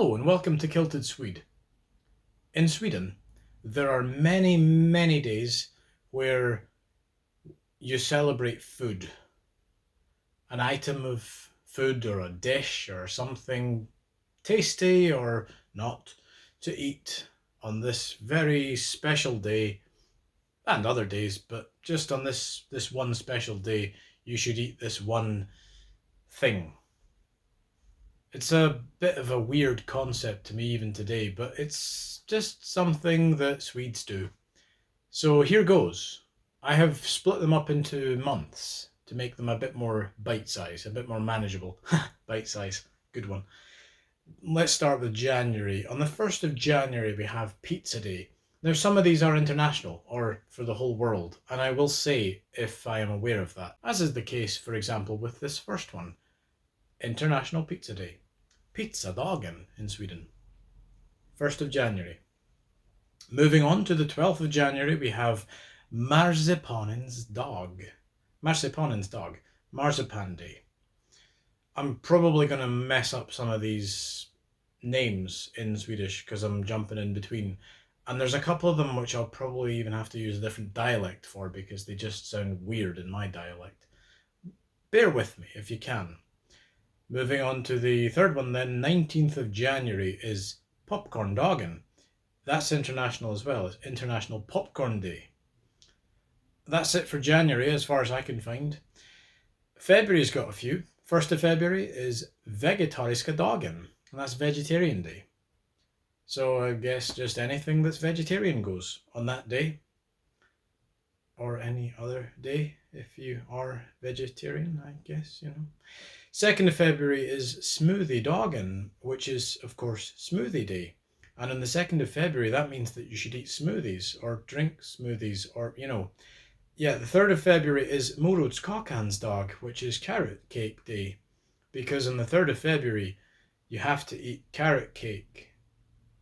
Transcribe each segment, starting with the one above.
Hello and welcome to Kilted Swede. In Sweden, there are many days where you celebrate food. An item of food or a dish or something tasty or not to eat on this very special day, and other days, but just on this one special day, you should eat this one thing. It's a bit of a weird concept to me even today, but it's just something that Swedes do. So here goes. I have split them up into months to make them a bit more bite-size, a bit more manageable. Bite-size, good one. Let's start with January. On the 1st of January we have Pizza Day. Now some of these are international, or for the whole world, and I will say if I am aware of that, as is the case, for example, with this first one. International Pizza Day. Pizzadagen in Sweden. 1st of January. Moving on to the 12th of January, we have Marzipanens dag. Marzipanens, Marzipan Day. I'm probably going to mess up some of these names in Swedish because I'm jumping in between. And there's a couple of them which I'll probably even have to use a different dialect for because they just sound weird in my dialect. Bear with me if you can. Moving on to the third one then, 19th of January is Popcorndagen. That's international as well. It's International Popcorn Day. That's it for January as far as I can find. February's got a few. 1st of February is Vegetariska dagen, and that's Vegetarian Day. So I guess just anything that's vegetarian goes on that day. Or any other day if you are vegetarian, I guess, you know. 2nd of February is Smoothie dagen, which is, of course, Smoothie Day. And on the 2nd of February, that means that you should eat smoothies or drink smoothies or, you know. Yeah, the 3rd of February is Morotskakans dag, which is Carrot Cake Day. Because on the 3rd of February, you have to eat carrot cake,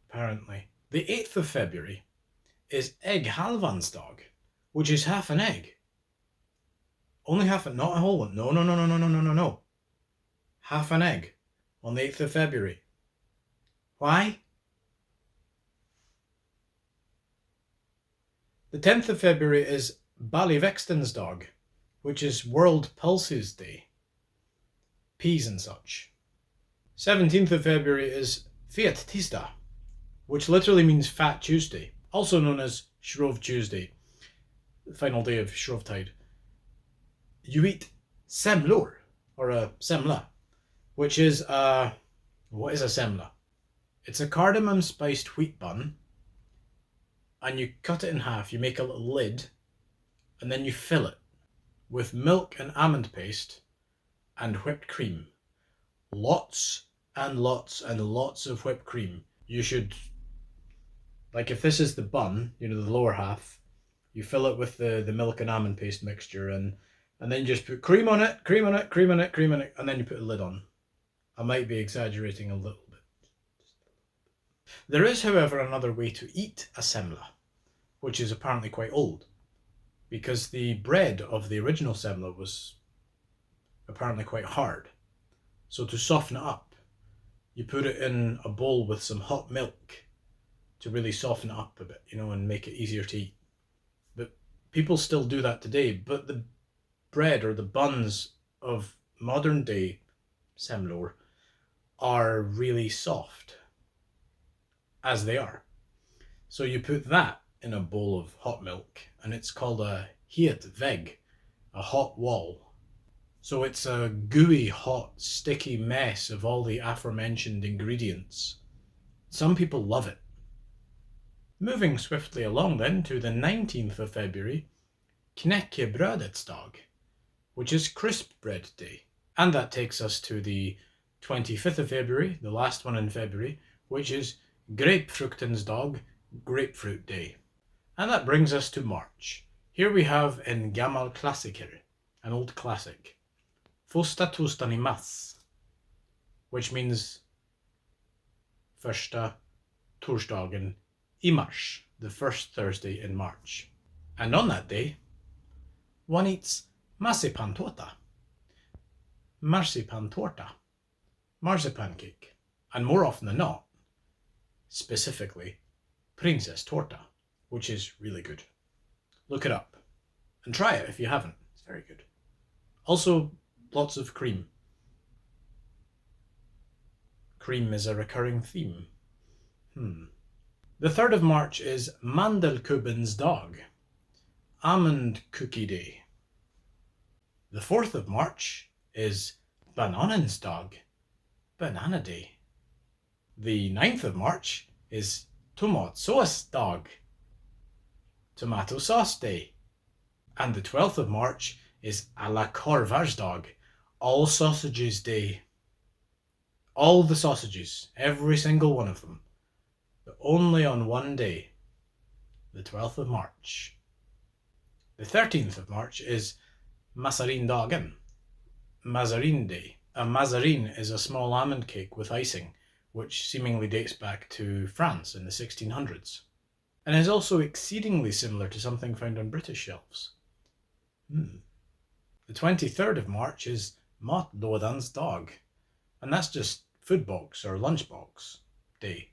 apparently. The 8th of February is Ägghalvans dag, which is half an egg. Only half a, not a whole one. No. Half an egg on the 8th of February. Why? The 10th of February is Baljväxtens dag, which is World Pulses Day. Peas and such. 17th of February is Fettisdag, which literally means Fat Tuesday, also known as Shrove Tuesday, the final day of Shrovetide. You eat semlor, or a semla, which is what is a semla? It's a cardamom spiced wheat bun, and you cut it in half, you make a little lid, and then you fill it with milk and almond paste and whipped cream. Lots and lots and lots of whipped cream. You should, like if this is the bun, you know, the lower half, you fill it with the milk and almond paste mixture and then you just put cream on it, and then you put a lid on. I might be exaggerating a little bit. There is, however, another way to eat a semla, which is apparently quite old, because the bread of the original semla was apparently quite hard. So to soften it up, you put it in a bowl with some hot milk to really soften it up a bit, you know, and make it easier to eat. But people still do that today, but the bread or the buns of modern day semlor are really soft, as they are. So you put that in a bowl of hot milk, and it's called a het vägg, a hot wall. So it's a gooey, hot, sticky mess of all the aforementioned ingredients. Some people love it. Moving swiftly along then to the 19th of February, Knäckebrödets dag, which is Crisp Bread Day. And that takes us to the 25th of February, the last one in February, which is Grapefruktens dag, Grapefruit Day. And that brings us to March. Here we have en gammal klassiker, an old classic, Första tossdan i mars, which means Första torsdagen i mars, the first Thursday in March. And on that day, one eats Massipantåta, Marsipantårta, marzipan cake, and more often than not, specifically Prinsesstårta, which is really good. Look it up and try it if you haven't. It's very good. Also, lots of cream. Cream is a recurring theme. The 3rd of March is Mandelkubbensdag, Almond Cookie Day. The 4th of March is Bananensdag, Banana Day. The 9th of March is Tomatsåsdag, Tomato Sauce Day. And the 12th of March is Alla Korvarsdag, All Sausages Day. All the sausages, every single one of them, but only on one day, the 12th of March. The 13th of March is Marsinpantårta, Mazarin Day. A mazarin is a small almond cake with icing, which seemingly dates back to France in the 1600s, and is also exceedingly similar to something found on British shelves. The 23rd of March is Matbådansdag, and that's just food box or lunchbox day.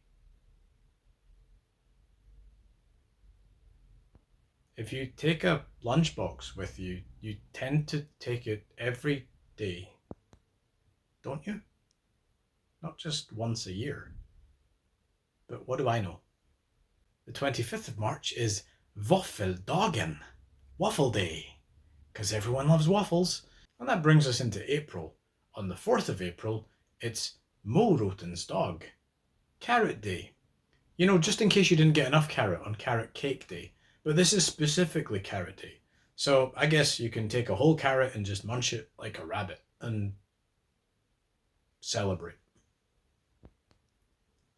If you take a lunchbox with you, you tend to take it every day, don't you? Not just once a year. But what do I know? The 25th of March is Våffeldagen, Waffle Day, because everyone loves waffles. And that brings us into April. On the 4th of April, it's Morotskakans, Carrot Day. You know, just in case you didn't get enough carrot on Carrot Cake Day. But this is specifically Carrot Day. So I guess you can take a whole carrot and just munch it like a rabbit and celebrate.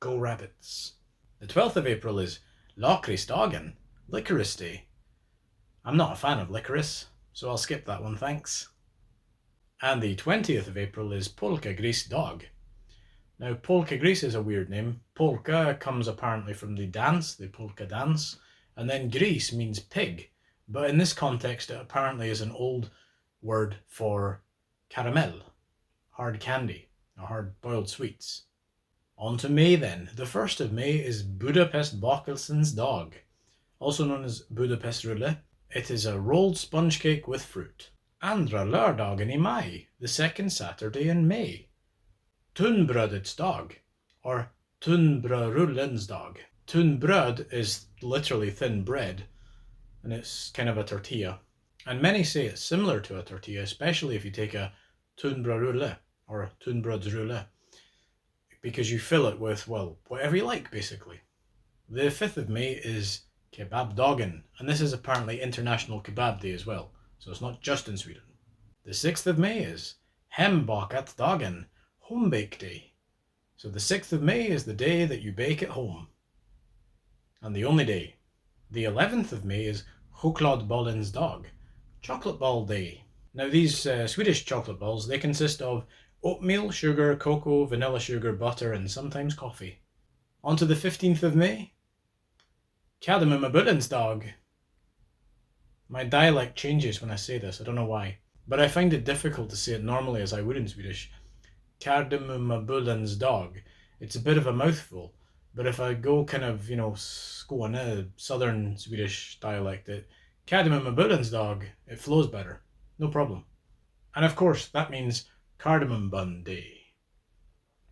Go rabbits. The 12th of April is Lakritsdagen, Licorice Day. I'm not a fan of licorice, so I'll skip that one, thanks. And the 20th of April is Polkagrisdag. Now, polkagris is a weird name. Polka comes apparently from the dance, the polka dance, and then gris means pig. But in this context, it apparently is an old word for caramel, hard candy, or hard boiled sweets. On to May then. The 1st of May is Budapestbakelsens dag, also known as Budapest rulle. It is a rolled sponge cake with fruit. Andra lördagen i maj, the 2nd Saturday in May. Tunnbrödets dag, or tunnbrödrullens dag. Tunnbröd is literally thin bread, and it's kind of a tortilla. And many say it's similar to a tortilla, especially if you take a tunnbrödrulle, or tunnbrödsrulle, because you fill it with, well, whatever you like, basically. The 5th of May is Kebabdagen, and this is apparently International Kebab Day as well, so it's not just in Sweden. The 6th of May is Hembakatdagen, Home Bake Day. So the 6th of May is the day that you bake at home. And the only day. The 11th of May is Chokladbollensdag, Chocolate Ball Day. Now these Swedish chocolate balls, they consist of oatmeal, sugar, cocoa, vanilla sugar, butter, and sometimes coffee. On to the 15th of May, Kardemummabullensdag. My dialect changes when I say this, I don't know why, but I find it difficult to say it normally as I would in Swedish. Kardemummabullensdag. It's a bit of a mouthful, but if I go kind of, Skåne, southern Swedish dialect, Kardemummabullensdag, it flows better, no problem. And of course, that means Cardamom Bun Day,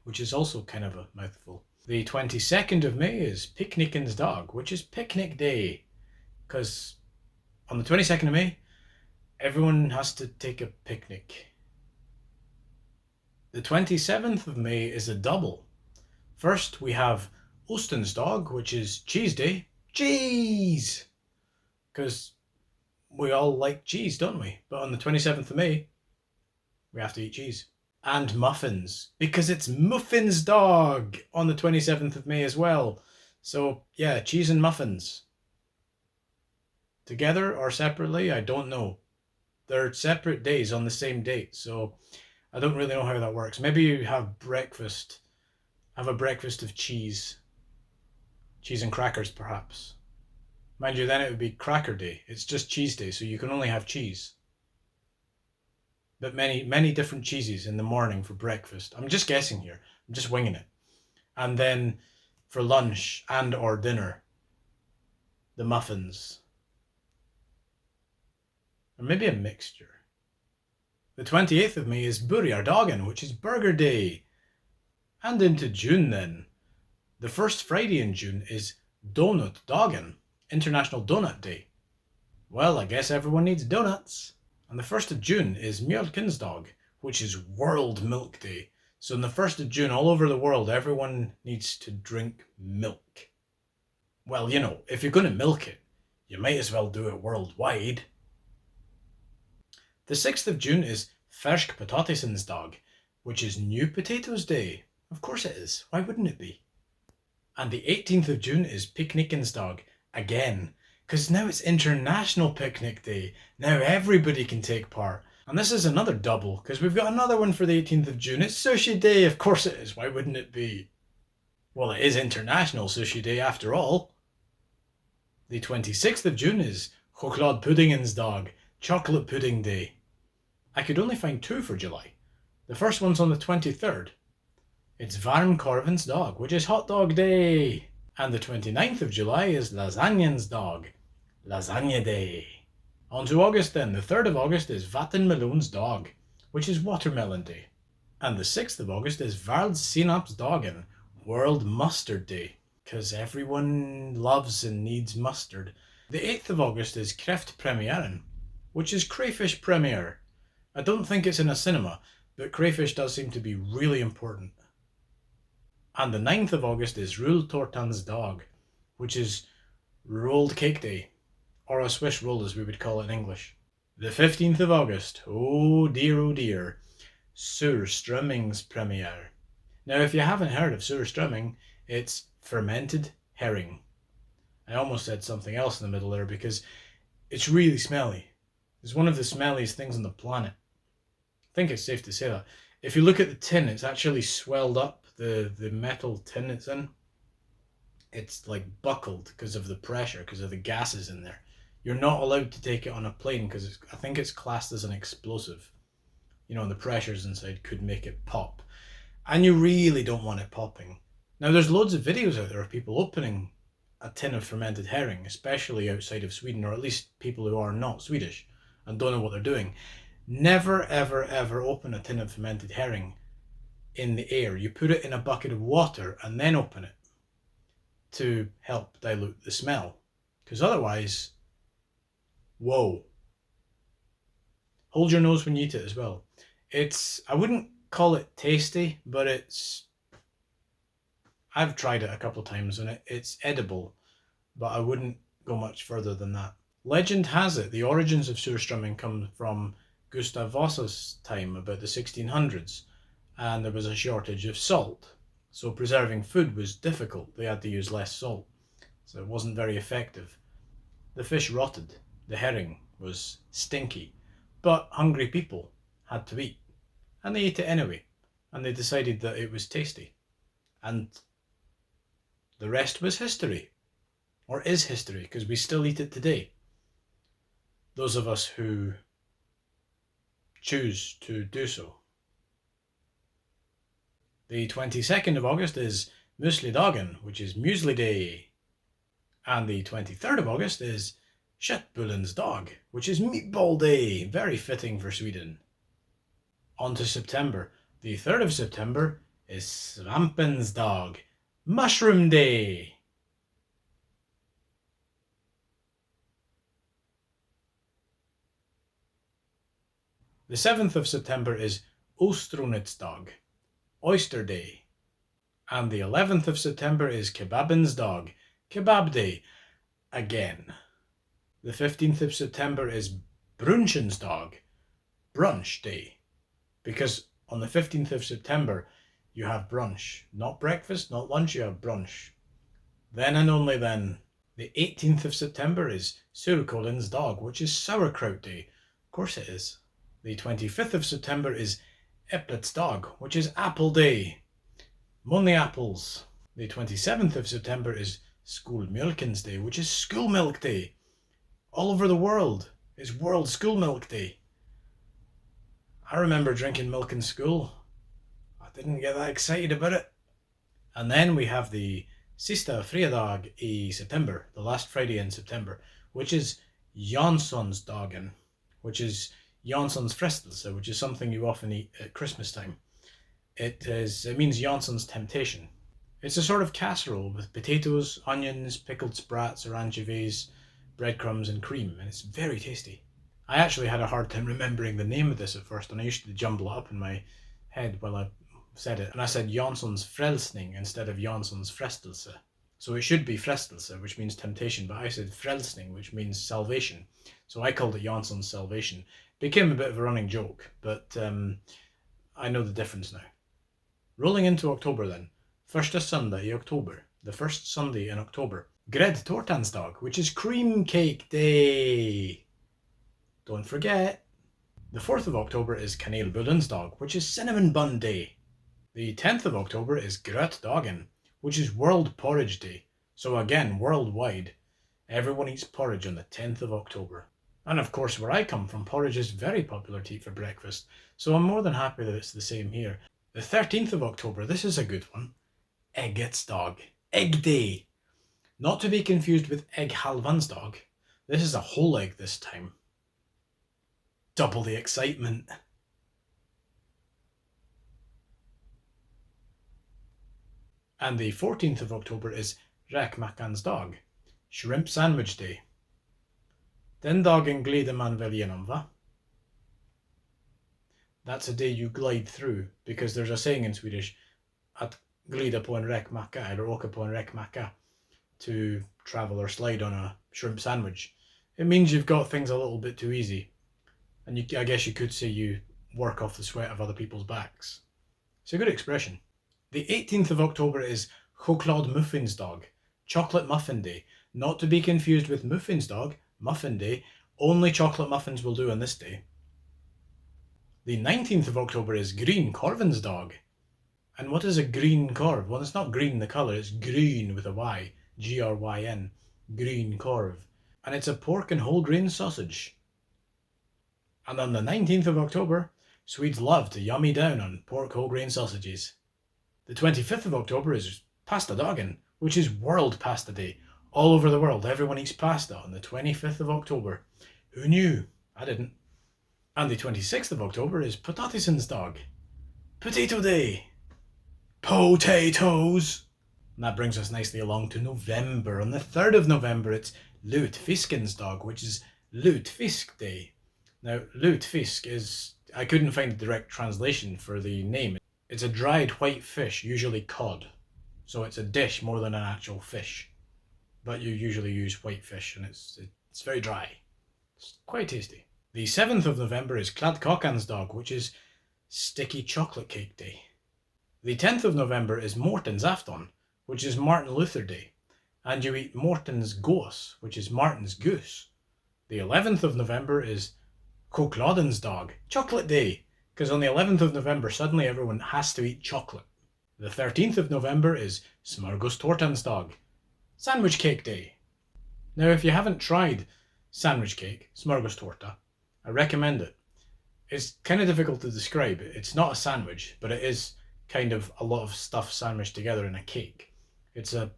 which is also kind of a mouthful. The 22nd of May is Picknickens dag, which is picnic day, because on the 22nd of May, everyone has to take a picnic. The 27th of May is a double. First, we have Ostensdag, which is cheese day. Cheese! Because we all like cheese, don't we? But on the 27th of May, we have to eat cheese. And muffins, because it's Muffinsdag on the 27th of May as well. So, yeah, cheese and muffins. Together or separately, I don't know. They're separate days on the same date, so I don't really know how that works. Maybe you have breakfast. Have a breakfast of cheese. Cheese and crackers, perhaps. Mind you, then it would be Cracker Day. It's just cheese day, so you can only have cheese. But many different cheeses in the morning for breakfast. I'm just guessing here. I'm just winging it. And then for lunch and or dinner. The muffins. Or maybe a mixture. The 28th of May is Dagen, which is Burger Day. And into June then. The first Friday in June is Dagen, International Donut Day. Well, I guess everyone needs donuts. And the 1st of June is Mjölkensdag, which is World Milk Day. So on the 1st of June, all over the world, everyone needs to drink milk. Well, you know, if you're going to milk it, you might as well do it worldwide. The 6th of June is Vegetariska's Dag, which is New Potatoes Day. Of course it is. Why wouldn't it be? And the 18th of June is Picknickens Dag, again, because now it's International Picnic Day. Now everybody can take part. And this is another double, because we've got another one for the 18th of June. It's Sushi Day. Of course it is. Why wouldn't it be? Well, it is International Sushi Day after all. The 26th of June is Chokladbollensdag, Dag, Chocolate Pudding Day. I could only find 2 for July. The first one's on the 23rd. It's Varmkorvens Dag, which is Hot Dog Day. And the 29th of July is Lasagnens Dag, Lasagna Day. On to August then. The 3rd of August is Vattenmelons Dag, which is Watermelon Day. And the 6th of August is Världssinappsdagen, World Mustard Day, because everyone loves and needs mustard. The 8th of August is Kräftpremiären, which is Crayfish premiere. I don't think it's in a cinema, but crayfish does seem to be really important. And the 9th of August is Rulltårtans Dag, which is Rolled Cake Day, or a Swiss roll as we would call it in English. The 15th of August, oh dear, Surströmmingspremiere. Now if you haven't heard of surströmming, it's fermented herring. I almost said something else in the middle there because it's really smelly. It's one of the smelliest things on the planet. I think it's safe to say that. If you look at the tin, it's actually swelled up. The metal tin it's in, it's like buckled because of the pressure, because of the gases in there. You're not allowed to take it on a plane because I think it's classed as an explosive. You know, the pressures inside could make it pop. And you really don't want it popping. Now there's loads of videos out there of people opening a tin of fermented herring, especially outside of Sweden, or at least people who are not Swedish and don't know what they're doing. Never ever open a tin of fermented herring in the air. You put it in a bucket of water and then open it to help dilute the smell, because otherwise, whoa. Hold your nose when you eat it as well. I wouldn't call it tasty, but I've tried it a couple of times and it's edible, but I wouldn't go much further than that. Legend has it the origins of surströmming come from Gustav Vasa's time, about the 1600s. And there was a shortage of salt, so preserving food was difficult. They had to use less salt, so it wasn't very effective. The fish rotted, the herring was stinky, but hungry people had to eat, and they ate it anyway, and they decided that it was tasty. And the rest was history, or is history, because we still eat it today. Those of us who choose to do so. The 22nd of August is Mueslidagen, which is Muesli Day. And the 23rd of August is Köttbullensdag, which is Meatball Day. Very fitting for Sweden. On to September. The 3rd of September is Svampens Dag, Mushroom Day. The 7th of September is Ostronetsdag, Oyster Day. And the 11th of September is Kebabens Dag, Kebab Day, again. The 15th of September is Brunchens Dag, Brunch Day. Because on the 15th of September, you have brunch. Not breakfast, not lunch, you have brunch. Then and only then. The 18th of September is Surkålens Dag, which is Sauerkraut Day. Of course it is. The 25th of September is Äpplets Dag, which is Apple Day. Money apples. The 27th of September is Skolmjölkens Day, which is School Milk Day. All over the world is World School Milk Day. I remember drinking milk in school. I didn't get that excited about it. And then we have the Sista Fredag i September, the last Friday in September, which is Janssonsdagen, which is Janssons frestelse, which is something you often eat at Christmas time. It means Jansson's temptation. It's a sort of casserole with potatoes, onions, pickled sprats or anchovies, breadcrumbs and cream, and it's very tasty. I actually had a hard time remembering the name of this at first, and I used to jumble it up in my head while I said it, and I said Janssons frälsning instead of Janssons frestelse. So it should be frestelse, which means temptation, but I said frälsning, which means salvation. So I called it Janssons salvation. It became a bit of a running joke, but I know the difference now. Rolling into October then. Första söndag i October, the first Sunday in October. Gräddtårtans dag, which is cream cake day. Don't forget. The 4th of October is Kanelbullensdag, which is cinnamon bun day. The 10th of October is Grapefruktens, which is World Porridge Day. So again, worldwide, everyone eats porridge on the 10th of October. And of course, where I come from, porridge is very popular to eat for breakfast, so I'm more than happy that it's the same here. The 13th of October, this is a good one. Ägghalvans, Egg Day. Not to be confused with Ägghalvans dag. This is a whole egg this time. Double the excitement. And the 14th of October is Räkmackan's dag, Shrimp Sandwich Day. Den dagen glider man väl igenom, va? That's a day you glide through, because there's a saying in Swedish, att glida på en räkmacka, eller åka på en räkmacka, to travel or slide on a shrimp sandwich. It means you've got things a little bit too easy. And I guess you could say you work off the sweat of other people's backs. It's a good expression. The 18th of October is Chokladbollensdag, Chocolate Muffin Day. Not to be confused with Muffinsdag, Muffin Day. Only chocolate muffins will do on this day. The 19th of October is Greenkorvens dag. And what is a green korv? Well, it's not green the colour, it's green with a Y. Gryn. Green korv. And it's a pork and whole grain sausage. And on the 19th of October, Swedes love to yummy down on pork whole grain sausages. The 25th of October is Pizzadagen, which is World Pasta Day. All over the world, everyone eats pasta on the 25th of October. Who knew? I didn't. And the 26th of October is Potatisens dag. Potato Day. Potatoes. And that brings us nicely along to November. On the 3rd of November, it's Lutfiskens dag, which is Lutfisk Day. Now, lutfisk is, I couldn't find a direct translation for the name. It's a dried white fish, usually cod. So it's a dish more than an actual fish. But you usually use white fish, and it's very dry. It's quite tasty. The 7th of November is Kladdkakans dag, which is Sticky Chocolate Cake Day. The 10th of November is Mortens afton, which is Martin Luther Day. And you eat Mortens gås, which is Martin's goose. The 11th of November is Chokladbollensdag, Chocolate Day, because on the 11th of November suddenly everyone has to eat chocolate. The 13th of November is Smörgåstårtans dag, Sandwich Cake Day. Now if you haven't tried sandwich cake, smörgåstårta, I recommend it. It's kind of difficult to describe. It's not a sandwich, but it is kind of a lot of stuff sandwiched together in a cake. It's a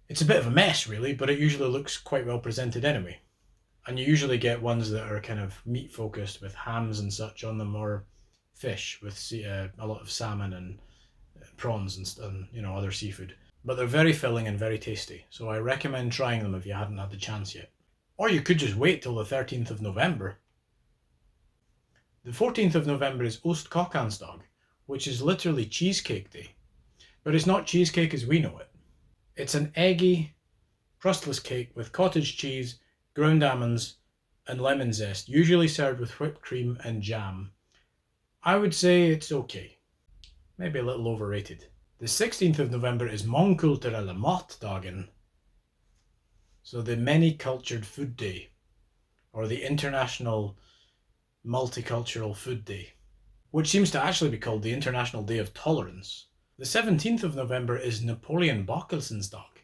bit of a mess really, but it usually looks quite well presented anyway. And you usually get ones that are kind of meat focused with hams and such on them, or fish with a lot of salmon and prawns and other seafood. But they're very filling and very tasty, so I recommend trying them if you haven't had the chance yet. Or you could just wait till the 13th of November. The 14th of November is Morotskakans dag, which is literally Cheesecake Day. But it's not cheesecake as we know it. It's an eggy, crustless cake with cottage cheese, ground almonds, and lemon zest, usually served with whipped cream and jam. I would say it's okay. Maybe a little overrated. The 16th of November is Mångkulturella matdagen. So the Many-Cultured Food Day, or the International Multicultural Food Day, which seems to actually be called the International Day of Tolerance. The 17th of November is Baljväxtens dag.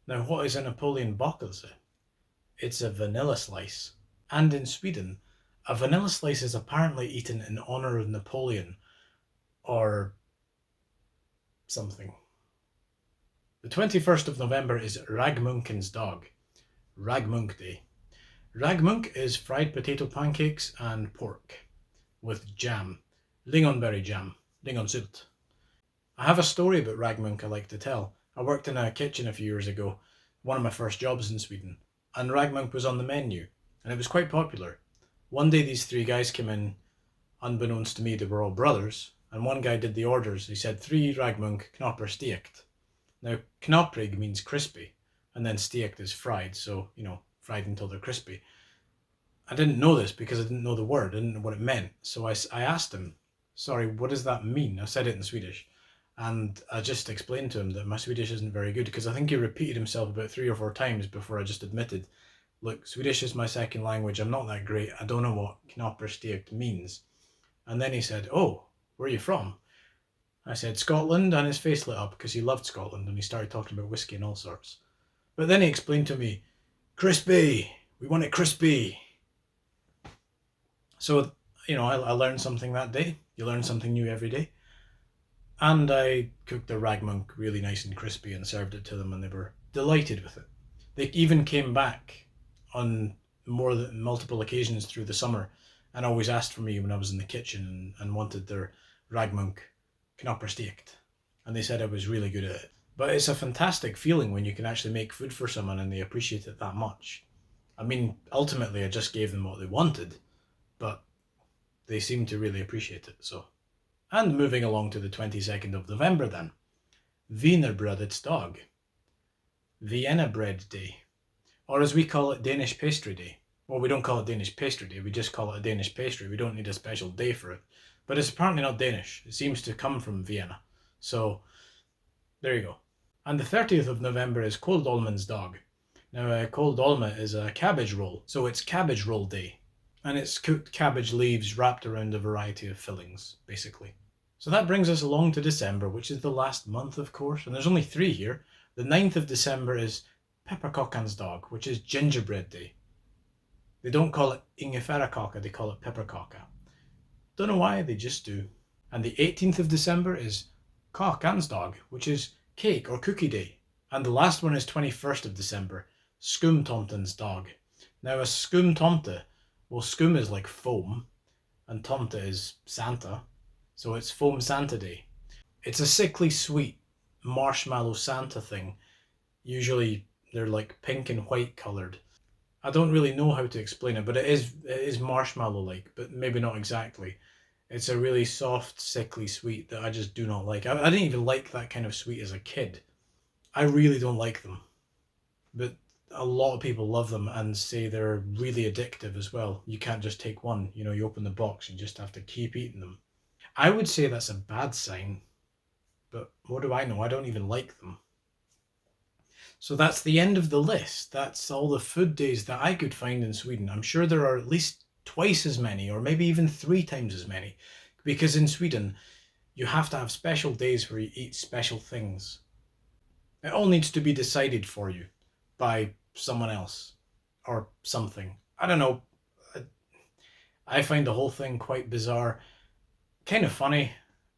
Now what is a Bakelsen? It's a vanilla slice. And in Sweden, a vanilla slice is apparently eaten in honour of Napoleon, or something. The 21st of November is Raggmunkens dag, Ragmunk Day. Ragmunk is fried potato pancakes and pork with jam, lingonberry jam, lingonsylt. I have a story about Ragmunk I like to tell. I worked in a kitchen a few years ago, one of my first jobs in Sweden, and Ragmunk was on the menu, and it was quite popular. One day these three guys came in, unbeknownst to me they were all brothers, and one guy did the orders. He said 3 Ragmunk knapper stekt. Now knaprig means crispy, and then stekt is fried, so fried until they're crispy. I didn't know this because I didn't know the word, I didn't know what it meant, so I asked him, sorry, what does that mean? I said it in Swedish. And I just explained to him that my Swedish isn't very good, because I think he repeated himself about 3 or 4 times before I just admitted, look, Swedish is my second language, I'm not that great, I don't know what knapperstekt means. And then he said, oh, where are you from? I said Scotland, and his face lit up because he loved Scotland and he started talking about whiskey and all sorts. But then he explained to me, crispy, we want it crispy. So, I learned something that day. You learn something new every day. And I cooked the Ragmunk really nice and crispy and served it to them, and they were delighted with it. They even came back on multiple occasions through the summer and always asked for me when I was in the kitchen and wanted their Ragmunk knapperstekt. And they said I was really good at it. But it's a fantastic feeling when you can actually make food for someone and they appreciate it that much. I mean, ultimately I just gave them what they wanted, but they seemed to really appreciate it, so. And moving along to the 22nd of November then. Wienerbrödets dag. Vienna Bread Day. Or as we call it, Danish Pastry Day. Well, we don't call it Danish Pastry Day, we just call it a Danish pastry. We don't need a special day for it. But it's apparently not Danish. It seems to come from Vienna. So, there you go. And the 30th of November is Kåldolmens dag. Now, kåldolme is a cabbage roll, so it's cabbage roll day. And it's cooked cabbage leaves wrapped around a variety of fillings, basically. So that brings us along to December, which is the last month, of course, and there's only 3 here. The 9th of December is Pepparkakans dag, which is gingerbread day. They don't call it ingefärakaka, they call it pepparkaka. Don't know why, they just do. And the 18th of December is Kakans dag, which is cake or cookie day. And the last one is 21st of December, Skumtomtens dag. Now a skumtomte, well, skum is like foam, and tomte is Santa, so it's Foam Santa Day. It's a sickly sweet marshmallow Santa thing. Usually they're like pink and white coloured. I don't really know how to explain it, but it is marshmallow-like, but maybe not exactly. It's a really soft, sickly sweet that I just do not like. I didn't even like that kind of sweet as a kid. I really don't like them. But a lot of people love them and say they're really addictive as well. You can't just take one, you open the box, you just have to keep eating them. I would say that's a bad sign, but what do I know? I don't even like them. So that's the end of the list. That's all the food days that I could find in Sweden. I'm sure there are at least twice as many, or maybe even 3 times as many, because in Sweden you have to have special days where you eat special things. It all needs to be decided for you by someone else or something. I don't know. I find the whole thing quite bizarre, kind of funny.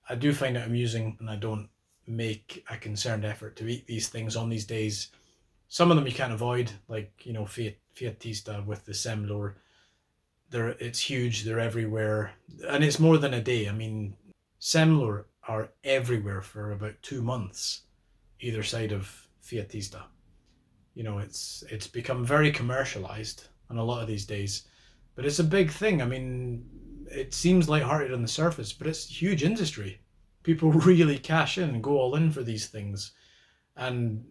I do find it amusing, and I don't make a concerned effort to eat these things on these days. Some of them you can't avoid, like Fettisdag with the semlor. It's huge, they're everywhere, and it's more than a day. I mean, semlor are everywhere for about 2 months, either side of Fettisdag. It's become very commercialized on a lot of these days, but it's a big thing. I mean, it seems lighthearted on the surface, but it's a huge industry. People really cash in and go all in for these things, and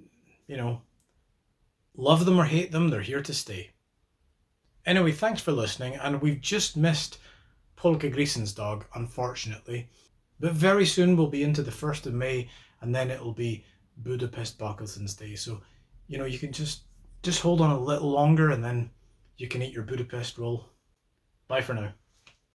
love them or hate them, they're here to stay. Anyway, thanks for listening, and we've just missed Polkagrisensdag, unfortunately, but very soon we'll be into the 1st of May, and then it'll be Budapestbakelsens Day. So you can just hold on a little longer, and then you can eat your Budapest roll. Bye for now.